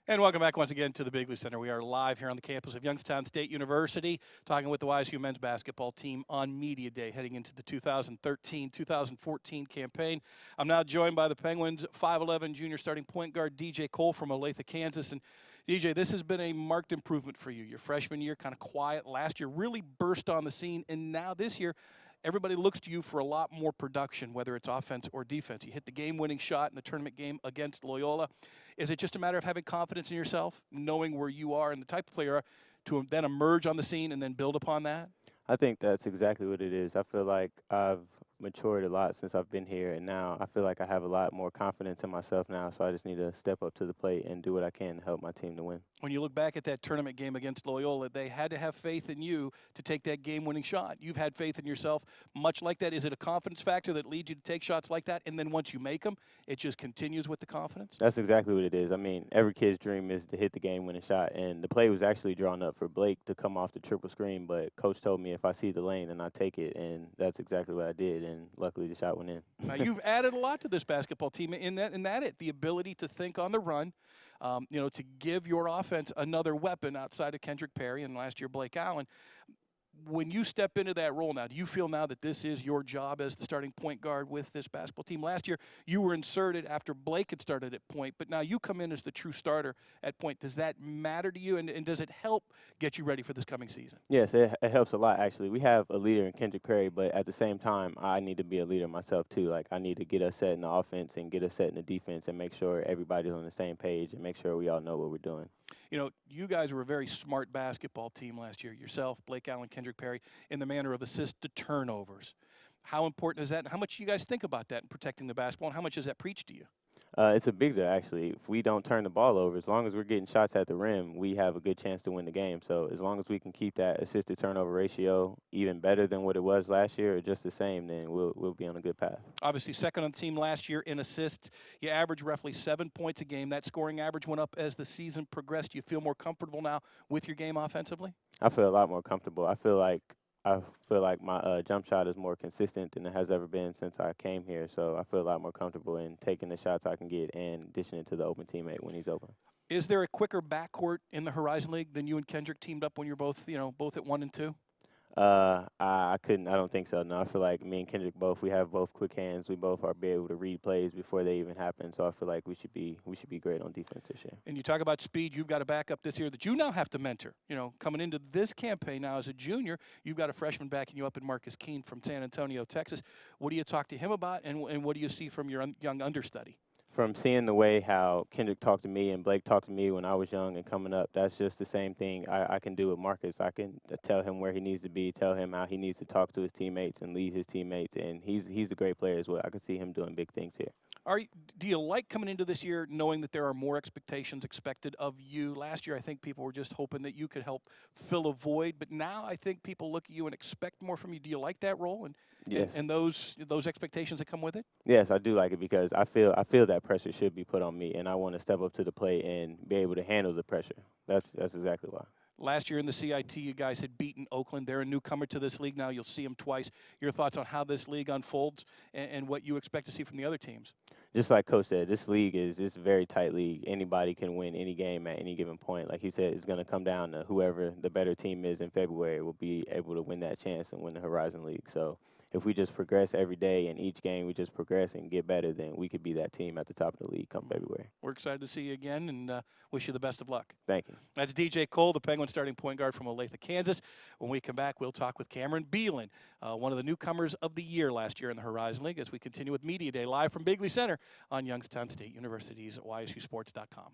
And welcome back once again to the Bigley Center. We are live here on the campus of Youngstown State University, talking with the YSU men's basketball team on Media Day, heading into the 2013-2014 campaign. I'm now joined by the Penguins' 5'11" junior starting point guard DJ Cole from Olathe, Kansas. And DJ, this has been a marked improvement for you. Your freshman year, kind of quiet. Last year, really burst on the scene. And now this year, everybody looks to you for a lot more production, whether it's offense or defense. You hit the game-winning shot in the tournament game against Loyola. Is it just a matter of having confidence in yourself, knowing where you are and the type of player to then emerge on the scene and then build upon that? I think that's exactly what it is. I feel like I've matured a lot since I've been here, and now I feel like I have a lot more confidence in myself now, so I just need to step up to the plate and do what I can to help my team to win. When you look back at that tournament game against Loyola, they had to have faith in you to take that game-winning shot. You've had faith in yourself much like that. Is it a confidence factor that leads you to take shots like that, and then once you make them, it just continues with the confidence? That's exactly what it is. I mean, every kid's dream is to hit the game-winning shot, and the play was actually drawn up for Blake to come off the triple screen, but Coach told me if I see the lane, then I take it, and that's exactly what I did, and luckily the shot went in. Now, you've added a lot to this basketball team in that the ability to think on the run, to give your offense another weapon outside of Kendrick Perry and last year Blake Allen. When you step into that role now, do you feel now that this is your job as the starting point guard with this basketball team? Last year, you were inserted after Blake had started at point, but now you come in as the true starter at point. Does that matter to you, and does it help get you ready for this coming season? Yes, it helps a lot, actually. We have a leader in Kendrick Perry, but at the same time, I need to be a leader myself, too. Like, I need to get us set in the offense and get us set in the defense and make sure everybody's on the same page and make sure we all know what we're doing. You know, you guys were a very smart basketball team last year. Yourself, Blake Allen, Kendrick Perry, in the manner of assist to turnovers. How important is that, and how much do you guys think about that in protecting the basketball, and how much does that preach to you? It's a big deal, actually. If we don't turn the ball over, as long as we're getting shots at the rim, we have a good chance to win the game. So as long as we can keep that assist to turnover ratio even better than what it was last year or just the same, then we'll be on a good path. Obviously, second on the team last year in assists. You averaged roughly 7 points a game. That scoring average went up as the season progressed. Do you feel more comfortable now with your game offensively? I feel a lot more comfortable. I feel like my jump shot is more consistent than it has ever been since I came here. So I feel a lot more comfortable in taking the shots I can get and dishing it to the open teammate when he's open. Is there a quicker backcourt in the Horizon League than you and Kendrick teamed up when you're both at 1 and 2? I couldn't. I don't think so. No, I feel like me and Kendrick we have both quick hands. We both are be able to read plays before they even happen. So I feel like we should be great on defense this year. And you talk about speed. You've got a backup this year that you now have to mentor. You know, coming into this campaign now as a junior, you've got a freshman backing you up in Marcus Keene from San Antonio, Texas. What do you talk to him about, and what do you see from your young understudy? From seeing the way how Kendrick talked to me and Blake talked to me when I was young and coming up, that's just the same thing I can do with Marcus. I can tell him where he needs to be, tell him how he needs to talk to his teammates and lead his teammates, and he's a great player as well. I can see him doing big things here. Do you like coming into this year knowing that there are more expectations expected of you? Last year, I think people were just hoping that you could help fill a void, but now I think people look at you and expect more from you. Do you like that role Yes. and those expectations that come with it? Yes, I do like it because I feel that pressure should be put on me, and I want to step up to the plate and be able to handle the pressure. That's exactly why. Last year in the CIT, you guys had beaten Oakland. They're a newcomer to this league now. You'll see them twice. Your thoughts on how this league unfolds and what you expect to see from the other teams? Just like Coach said, this league is a very tight league. Anybody can win any game at any given point. Like he said, it's going to come down to whoever the better team is in February will be able to win that chance and win the Horizon League. So if we just progress every day and each game we just progress and get better, then we could be that team at the top of the league come February. We're excited to see you again and wish you the best of luck. Thank you. That's DJ Cole, the Penguin starting point guard from Olathe, Kansas. When we come back, we'll talk with Cameron Beelan, one of the newcomers of the year last year in the Horizon League, as we continue with Media Day live from Bigley Center on Youngstown State University's YSUsports.com.